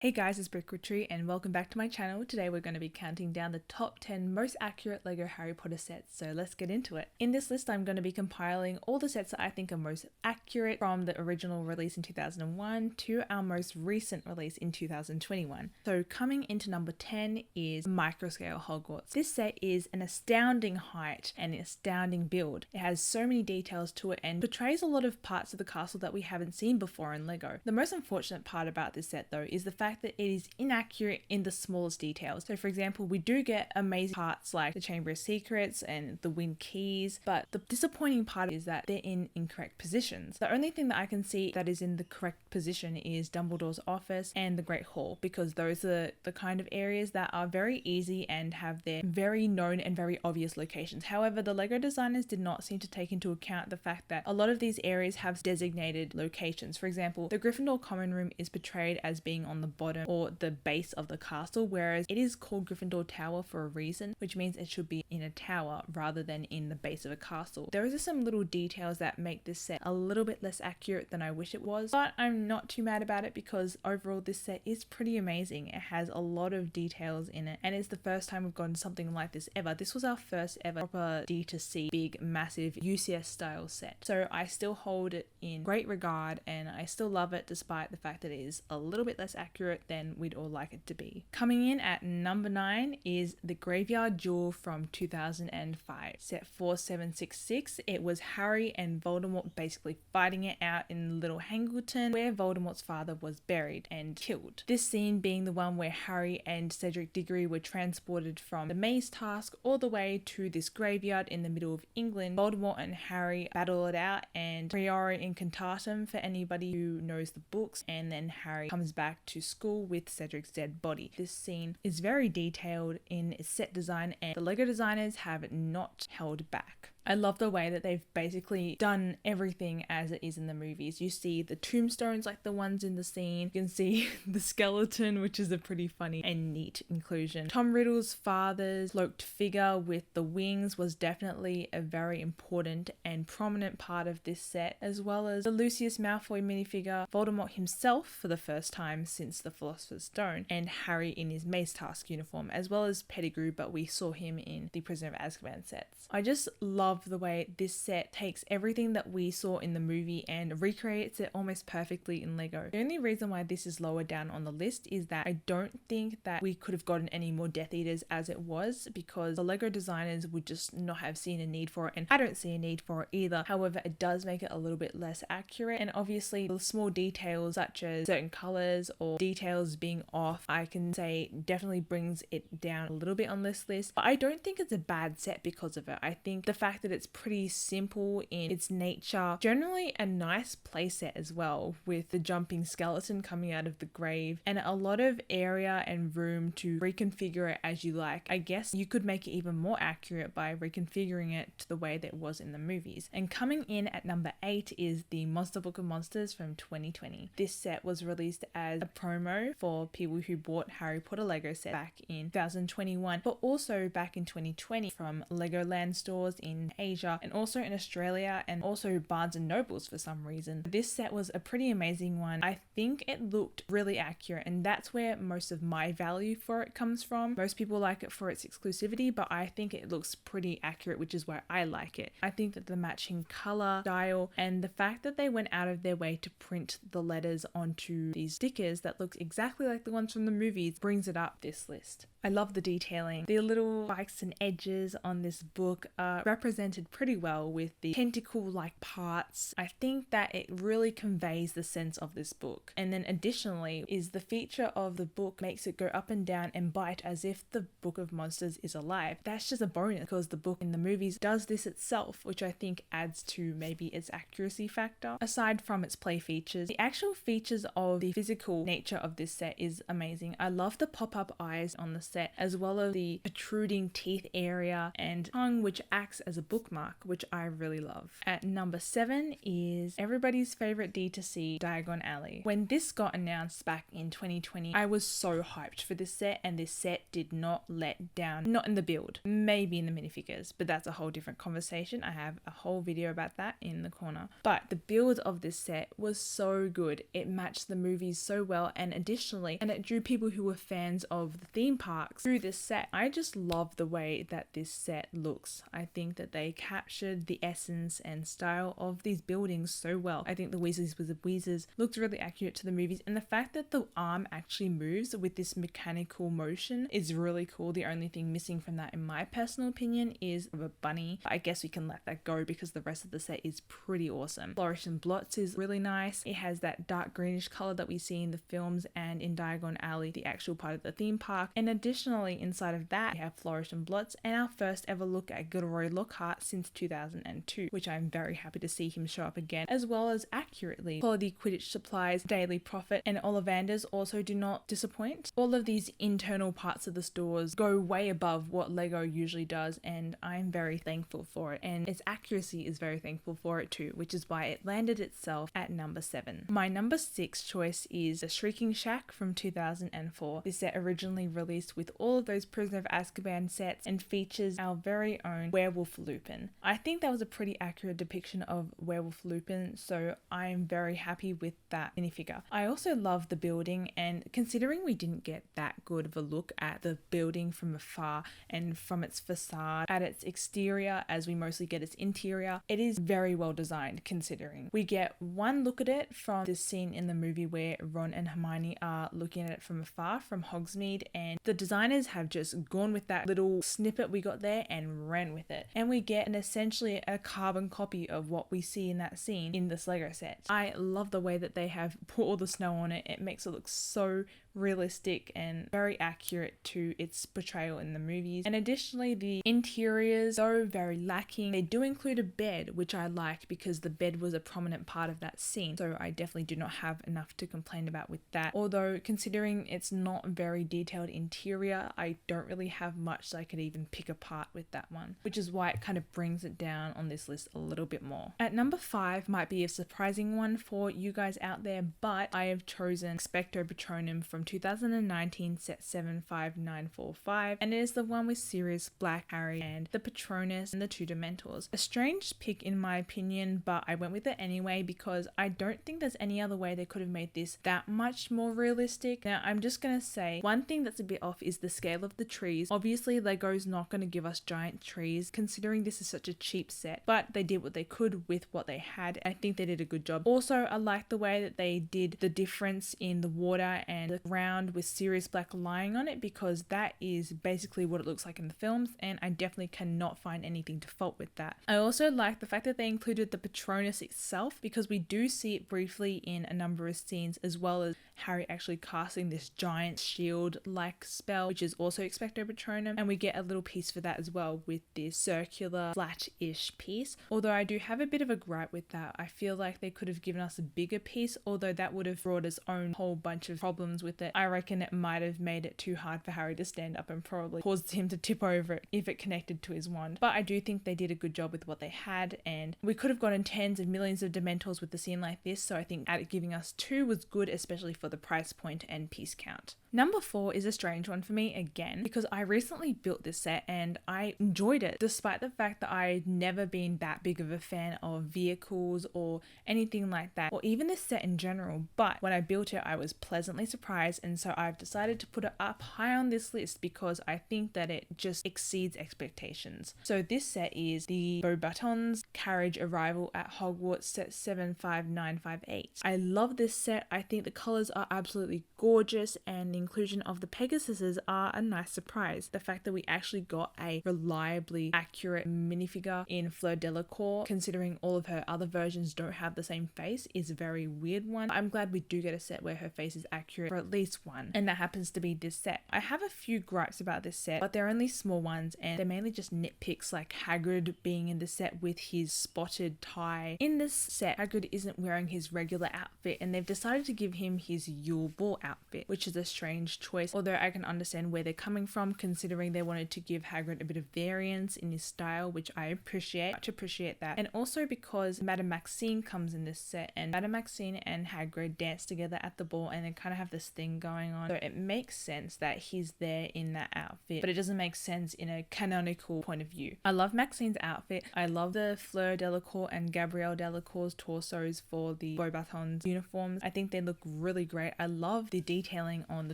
Hey guys, it's brickwitchery and welcome back to my channel. Today we're going to be counting down the top 10 most accurate LEGO Harry Potter sets, so let's get into it. In this list I'm going to be compiling all the sets that I think are most accurate from the original release in 2001 to our most recent release in 2021. So coming into number 10 is Microscale Hogwarts. This set is an astounding height and an astounding build. It has so many details to it and portrays a lot of parts of the castle that we haven't seen before in LEGO. The most unfortunate part about this set though is the fact that it is inaccurate in the smallest details. So for example, we do get amazing parts like the Chamber of Secrets and the Wind Keys, but the disappointing part is that they're in incorrect positions. The only thing that I can see that is in the correct position is Dumbledore's office and the Great Hall, because those are the kind of areas that are very easy and have their very known and very obvious locations. However, the LEGO designers did not seem to take into account the fact that a lot of these areas have designated locations. For example, the Gryffindor common room is portrayed as being on the bottom or the base of the castle, whereas it is called Gryffindor Tower for a reason, which means it should be in a tower rather than in the base of a castle. There are some little details that make this set a little bit less accurate than I wish it was, but I'm not too mad about it because overall this set is pretty amazing. It has a lot of details in it and it's the first time we've gotten something like this ever. This was our first ever proper D2C big massive UCS style set, so I still hold it in great regard and I still love it despite the fact that it is a little bit less accurate than we'd all like it to be. Coming in at number 9 is the Graveyard Duel from 2005, set 4766. It was Harry and Voldemort basically fighting it out in Little Hangleton, where Voldemort's father was buried and killed. This scene being the one where Harry and Cedric Diggory were transported from the maze task all the way to this graveyard in the middle of England. Voldemort and Harry battle it out and Priori Incantatem for anybody who knows the books, and then Harry comes back to school with Cedric's dead body. This scene is very detailed in its set design and the LEGO designers have not held back. I love the way that they've basically done everything as it is in the movies. You see the tombstones like the ones in the scene. You can see the skeleton, which is a pretty funny and neat inclusion. Tom Riddle's father's cloaked figure with the wings was definitely a very important and prominent part of this set, as well as the Lucius Malfoy minifigure, Voldemort himself for the first time since the Philosopher's Stone, and Harry in his Maze Task uniform, as well as Pettigrew, but we saw him in the Prisoner of Azkaban sets. I just love the way this set takes everything that we saw in the movie and recreates it almost perfectly in LEGO. The only reason why this is lower down on the list is that I don't think that we could have gotten any more Death Eaters as it was, because the LEGO designers would just not have seen a need for it, and I don't see a need for it either. However, it does make it a little bit less accurate, and obviously the small details such as certain colors or details being off, I can say definitely brings it down a little bit on this list, but I don't think it's a bad set because of it. I think the fact that it's pretty simple in its nature, generally a nice playset as well, with the jumping skeleton coming out of the grave and a lot of area and room to reconfigure it as you like. I guess you could make it even more accurate by reconfiguring it to the way that it was in the movies. And coming in at number 8 is the Monster Book of Monsters from 2020. This set was released as a promo for people who bought Harry Potter Lego set back in 2021, but also back in 2020 from Legoland stores in Asia and also in Australia and also Barnes and Nobles for some reason. This set was a pretty amazing one. I think it looked really accurate, and that's where most of my value for it comes from. Most people like it for its exclusivity, but I think it looks pretty accurate, which is why I like it. I think that the matching color, style, and the fact that they went out of their way to print the letters onto these stickers that looks exactly like the ones from the movies brings it up this list. I love the detailing. The little spikes and edges on this book are represented pretty well with the tentacle-like parts. I think that it really conveys the sense of this book. And then additionally is the feature of the book makes it go up and down and bite as if the Book of Monsters is alive. That's just a bonus because the book in the movies does this itself, which I think adds to maybe its accuracy factor. Aside from its play features, the actual features of the physical nature of this set is amazing. I love the pop-up eyes on the set, as well as the protruding teeth area and tongue, which acts as a bookmark, which I really love. At number 7 is everybody's favorite D2C, Diagon Alley. When this got announced back in 2020, I was so hyped for this set, and this set did not let down. Not in the build, maybe in the minifigures, but that's a whole different conversation. I have a whole video about that in the corner. But the build of this set was so good. It matched the movies so well, and additionally, and it drew people who were fans of the theme parks through this set. I just love the way that this set looks. I think that they captured the essence and style of these buildings so well. I think the Weasleys with the Weezers looked really accurate to the movies, and the fact that the arm actually moves with this mechanical motion is really cool. The only thing missing from that, in my personal opinion, is a bunny. I guess we can let that go because the rest of the set is pretty awesome. Flourish and Blots is really nice. It has that dark greenish color that we see in the films and in Diagon Alley, the actual part of the theme park. And additionally, inside of that, we have Flourish and Blots and our first ever look at Gilderoy Lockhart since 2002, which I'm very happy to see him show up again, as well as accurately. Quality Quidditch supplies, Daily Prophet, and Ollivanders also do not disappoint. All of these internal parts of the stores go way above what Lego usually does, and I'm very thankful for it, and its accuracy is very thankful for it too, which is why it landed itself at number 7. My number 6 choice is the Shrieking Shack from 2004. This set originally released with all of those Prisoner of Azkaban sets and features our very own Werewolf Lupin. I think that was a pretty accurate depiction of Werewolf Lupin, so I'm very happy with that minifigure. I also love the building, and considering we didn't get that good of a look at the building from afar and from its facade at its exterior as we mostly get its interior, it is very well designed considering. We get one look at it from this scene in the movie where Ron and Hermione are looking at it from afar from Hogsmeade, and the designers have just gone with that little snippet we got there and ran with it. And we get essentially a carbon copy of what we see in that scene in this Lego set. I love the way that they have put all the snow on it. It makes it look so realistic and very accurate to its portrayal in the movies. And additionally, the interiors, though very lacking, they do include a bed, which I like because the bed was a prominent part of that scene, so I definitely do not have enough to complain about with that. Although considering it's not very detailed interior, I don't really have much that I could even pick apart with that one, which is why it kind of brings it down on this list a little bit more. At number 5 might be a surprising one for you guys out there, but I have chosen Expecto Patronum from 2019 set 75945, and it is the one with Sirius Black, Harry, and the Patronus and the two Dementors. A strange pick in my opinion, but I went with it anyway because I don't think there's any other way they could have made this that much more realistic. Now I'm just gonna say one thing that's a bit off is the scale of the trees. Obviously Lego's not going to give us giant trees considering this is such a cheap set, but they did what they could with what they had. I think they did a good job. Also, I like the way that they did the difference in the water and the ground with Sirius Black lying on it, because that is basically what it looks like in the films, and I definitely cannot find anything to fault with that. I also like the fact that they included the Patronus itself, because we do see it briefly in a number of scenes, as well as Harry actually casting this giant shield-like spell, which is also Expecto Patronum, and we get a little piece for that as well with this circular flat-ish piece. Although I do have a bit of a gripe with that. I feel like they could have given us a bigger piece, although that would have brought its own whole bunch of problems with it. I reckon it might have made it too hard for Harry to stand up and probably caused him to tip over it if it connected to his wand. But I do think they did a good job with what they had, and we could have gotten tens of millions of Dementors with a scene like this, so I think giving us 2 was good, especially for the price point and piece count. Number 4 is a strange one for me again, because I recently built this set and I enjoyed it, despite the fact that I'd never been that big of a fan of vehicles or anything like that, or even this set in general. But when I built it, I was pleasantly surprised, and so I've decided to put it up high on this list because I think that it just exceeds expectations. So this set is the Beauxbatons Carriage Arrival at Hogwarts set 75958. I love this set. I think the colors are absolutely gorgeous, and the inclusion of the Pegasuses are a nice surprise. The fact that we actually got a reliably accurate minifigure in Fleur Delacour, considering all of her other versions don't have the same face, is a very weird one. I'm glad we do get a set where her face is accurate for at least least one, and that happens to be this set. I have a few gripes about this set, but they're only small ones, and they're mainly just nitpicks, like Hagrid being in the set with his spotted tie. In this set, Hagrid isn't wearing his regular outfit, and they've decided to give him his Yule Ball outfit, which is a strange choice, although I can understand where they're coming from, considering they wanted to give Hagrid a bit of variance in his style, which I appreciate, much appreciate that. And also because Madame Maxime comes in this set, and Madame Maxime and Hagrid dance together at the ball, and they kind of have this thing going on, so it makes sense that he's there in that outfit, but it doesn't make sense in a canonical point of view. I love Maxine's outfit. I love the Fleur Delacour and Gabrielle Delacour's torsos for the Beauxbatons uniforms. I think they look really great. I love the detailing on the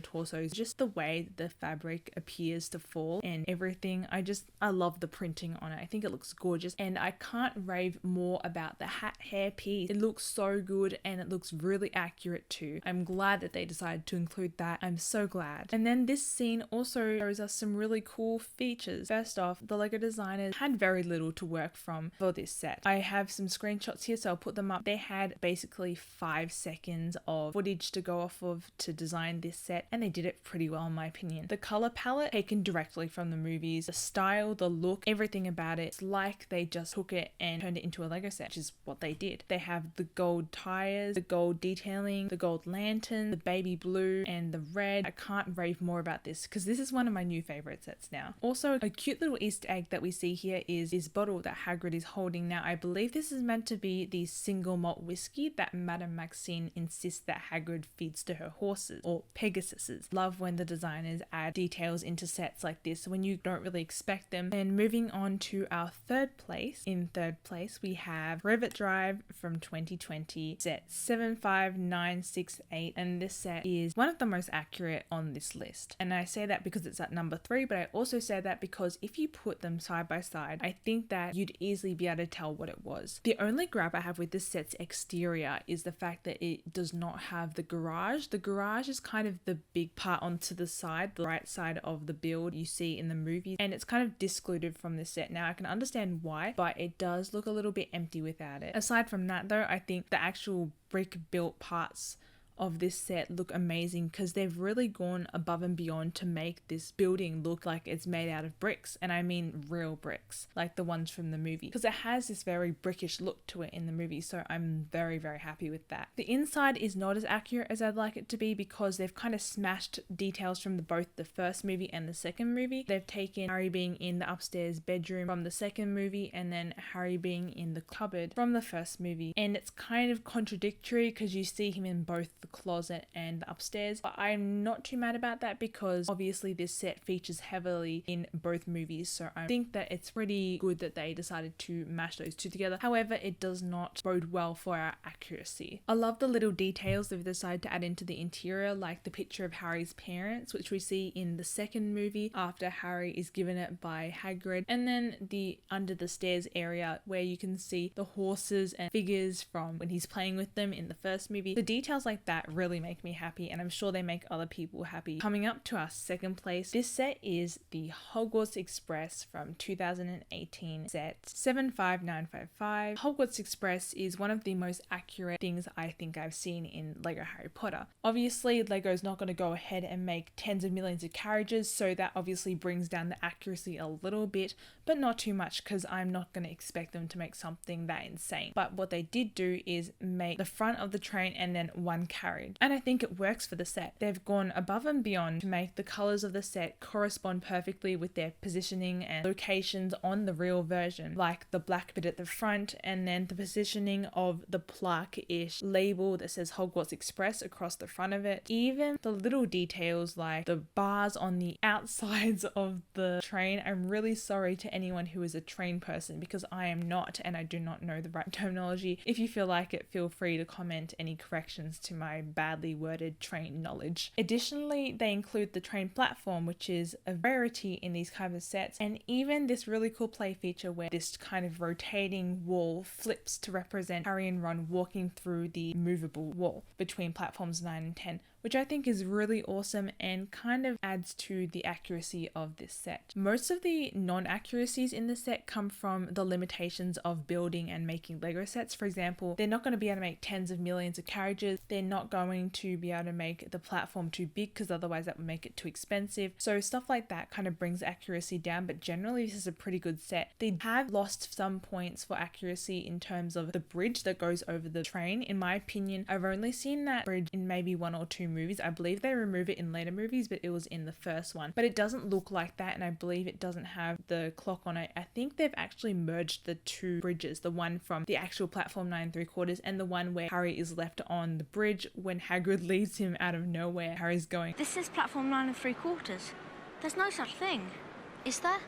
torsos, just the way the fabric appears to fall and everything. I love the printing on it. I think it looks gorgeous, and I can't rave more about the hat hair piece. It looks so good, and it looks really accurate too. I'm glad that they decided to include that. I'm so glad. And then this scene also shows us some really cool features. First off, the LEGO designers had very little to work from for this set. I have some screenshots here, so I'll put them up. They had basically 5 seconds of footage to go off of to design this set, and they did it pretty well in my opinion. The color palette taken directly from the movies, the style, the look, everything about it. It's like they just took it and turned it into a LEGO set, which is what they did. They have the gold tires, the gold detailing, the gold lantern, the baby blue, and the red. I can't rave more about this because this is one of my new favorite sets now. Also, a cute little Easter egg that we see here is this bottle that Hagrid is holding. Now, I believe this is meant to be the single malt whiskey that Madame Maxime insists that Hagrid feeds to her horses, or Pegasuses. Love when the designers add details into sets like this when you don't really expect them. And moving on to our third place. In third place, we have Rivet Drive from 2020, set 75968, and this set is one of the most accurate on this list. And I say that because it's at number 3, but I also say that because if you put them side by side, I think that you'd easily be able to tell what it was. The only gripe I have with this set's exterior is the fact that it does not have the garage. The garage is kind of the big part onto the side, the right side of the build you see in the movie, and it's kind of discluded from this set. Now, I can understand why, but it does look a little bit empty without it. Aside from that though, I think the actual brick built parts of this set look amazing because they've really gone above and beyond to make this building look like it's made out of bricks, and I mean real bricks, like the ones from the movie, because it has this very brickish look to it in the movie, so I'm very happy with that. The inside is not as accurate as I'd like it to be because they've kind of smashed details from both the first movie and the second movie. They've taken Harry being in the upstairs bedroom from the second movie and then Harry being in the cupboard from the first movie, and it's kind of contradictory because you see him in both the closet and the upstairs, but I'm not too mad about that because obviously this set features heavily in both movies, so I think that it's pretty good that they decided to mash those two together. However, it does not bode well for our accuracy. I love the little details they've decided to add into the interior, like the picture of Harry's parents, which we see in the second movie after Harry is given it by Hagrid, and then the under the stairs area where you can see the horses and figures from when he's playing with them in the first movie. The details like that really make me happy, and I'm sure they make other people happy. Coming up to our second place, this set is the Hogwarts Express from 2018, set 75955. Hogwarts Express is one of the most accurate things I think I've seen in LEGO Harry Potter. Obviously, LEGO's not going to go ahead and make tens of millions of carriages, so that obviously brings down the accuracy a little bit, but not too much because I'm not going to expect them to make something that insane. But what they did do is make the front of the train and then one carriage, and I think it works for the set. They've gone above and beyond to make the colors of the set correspond perfectly with their positioning and locations on the real version, like the black bit at the front and then the positioning of the plaque-ish label that says Hogwarts Express across the front of it. Even the little details like the bars on the outsides of the train. I'm really sorry to anyone who is a train person because I am not, and I do not know the right terminology. If you feel like it, feel free to comment any corrections to my badly worded train knowledge. Additionally, they include the train platform, which is a rarity in these kinds of sets, and even this really cool play feature where this kind of rotating wall flips to represent Harry and Ron walking through the movable wall between platforms 9 and 10, which I think is really awesome and kind of adds to the accuracy of this set. Most of the non-accuracies in the set come from the limitations of building and making Lego sets. For example, they're not going to be able to make tens of millions of carriages. They're not going to be able to make the platform too big because otherwise that would make it too expensive. So stuff like that kind of brings accuracy down, but generally this is a pretty good set. They have lost some points for accuracy in terms of the bridge that goes over the train. In my opinion, I've only seen that bridge in maybe 1 or 2 movies. I believe they remove it in later movies, but it was in the first one. But it doesn't look like that, and I believe it doesn't have the clock on it. I think they've actually merged the 2 bridges, the one from the actual platform 9 3/4 and the one where Harry is left on the bridge when Hagrid leaves him out of nowhere. Harry's going, "This is platform 9 3/4. There's no such thing, is there?"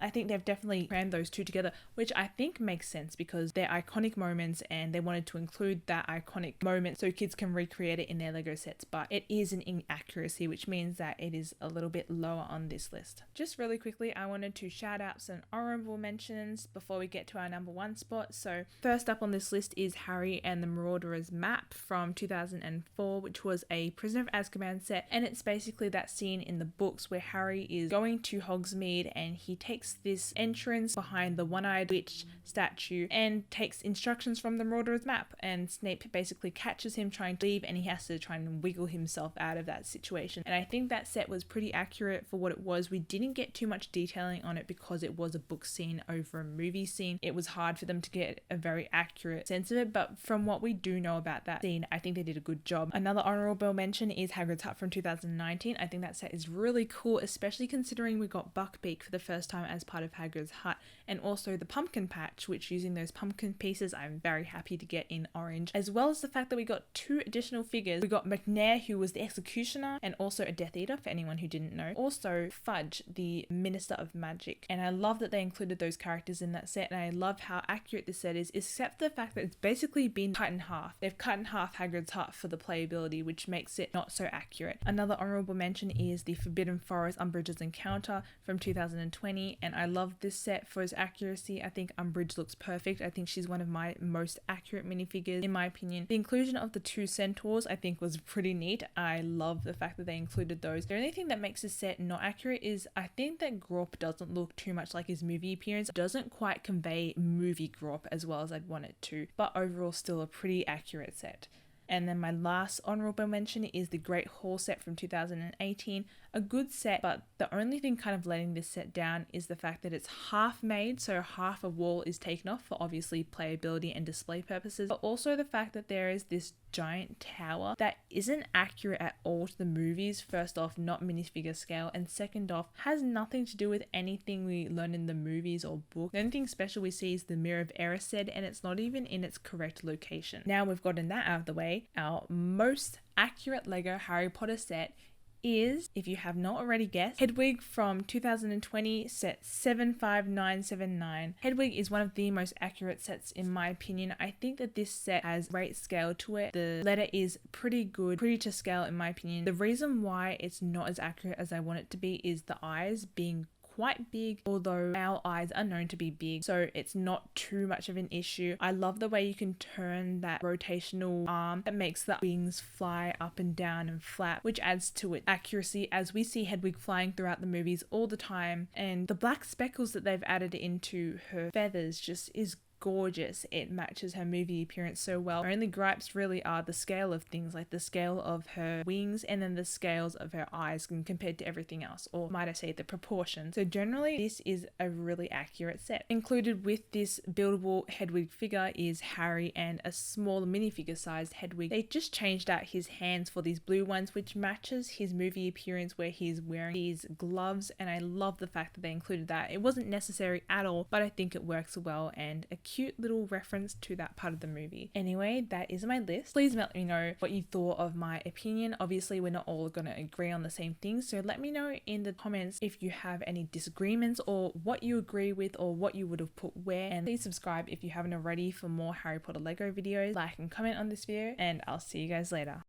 I think they've definitely crammed those 2 together, which I think makes sense because they're iconic moments and they wanted to include that iconic moment so kids can recreate it in their Lego sets. But it is an inaccuracy, which means that it is a little bit lower on this list. Just really quickly, I wanted to shout out some honorable mentions before we get to our number 1 spot. So first up on this list is Harry and the Marauder's map from 2004, which was a Prisoner of Azkaban set, and it's basically that scene in the books where Harry is going to Hogsmeade and he takes this entrance behind the one-eyed witch statue and takes instructions from the Marauder's map, and Snape basically catches him trying to leave and he has to try and wiggle himself out of that situation. And I think that set was pretty accurate for what it was. We didn't get too much detailing on it because it was a book scene over a movie scene. It was hard for them to get a very accurate sense of it, but from what we do know about that scene, I think they did a good job. Another honorable mention is Hagrid's Hut from 2019. I think that set is really cool, especially considering we got Buckbeak for the first time as part of Hagrid's Hut, and also the pumpkin patch, which using those pumpkin pieces I'm very happy to get in orange, as well as the fact that we got 2 additional figures. We got McNair, who was the executioner and also a Death Eater for anyone who didn't know, also Fudge, the Minister of Magic, and I love that they included those characters in that set, and I love how accurate this set is, except the fact that it's basically been cut in half. They've cut in half Hagrid's Hut for the playability, which makes it not so accurate. Another honorable mention is the Forbidden Forest Umbridge's Encounter from 2020, and I love this set for its accuracy. I think Umbridge looks perfect. I think she's one of my most accurate minifigures in my opinion. The inclusion of the 2 centaurs I think was pretty neat. I love the fact that they included those. The only thing that makes this set not accurate is I think that Grawp doesn't look too much like his movie appearance. It doesn't quite convey movie Grawp as well as I'd want it to, but overall still a pretty accurate set. And then my last honorable mention is the Great Hall set from 2018. A good set, but the only thing kind of letting this set down is the fact that it's half made, so half a wall is taken off for obviously playability and display purposes, but also the fact that there is this giant tower that isn't accurate at all to the movies. First off, not minifigure scale, and second off, has nothing to do with anything we learn in the movies or book. The only thing special we see is the Mirror of Erised, and it's not even in its correct location. Now we've gotten that out of the way, our most accurate Lego Harry Potter set is, if you have not already guessed, Hedwig from 2020, set 75979. Hedwig is one of the most accurate sets in my opinion. I think that this set has great scale to it. The letter is pretty good, pretty to scale in my opinion. The reason why it's not as accurate as I want it to be is the eyes being quite big, although our eyes are known to be big, so it's not too much of an issue. I love the way you can turn that rotational arm that makes the wings fly up and down and flat, which adds to its accuracy as we see Hedwig flying throughout the movies all the time, and the black speckles that they've added into her feathers just is gorgeous. It matches her movie appearance so well. Her only gripes really are the scale of things, like the scale of her wings and then the scales of her eyes compared to everything else, or might I say the proportion. So generally this is a really accurate set. Included with this buildable Hedwig figure is Harry and a small minifigure sized Hedwig. They just changed out his hands for these blue ones, which matches his movie appearance where he's wearing these gloves, and I love the fact that they included that. It wasn't necessary at all, but I think it works well and a cute little reference to that part of the movie. Anyway, that is my list. Please let me know what you thought of my opinion. Obviously we're not all going to agree on the same things, so let me know in the comments if you have any disagreements or what you agree with or what you would have put where, and please subscribe if you haven't already for more Harry Potter Lego videos. Like and comment on this video, and I'll see you guys later.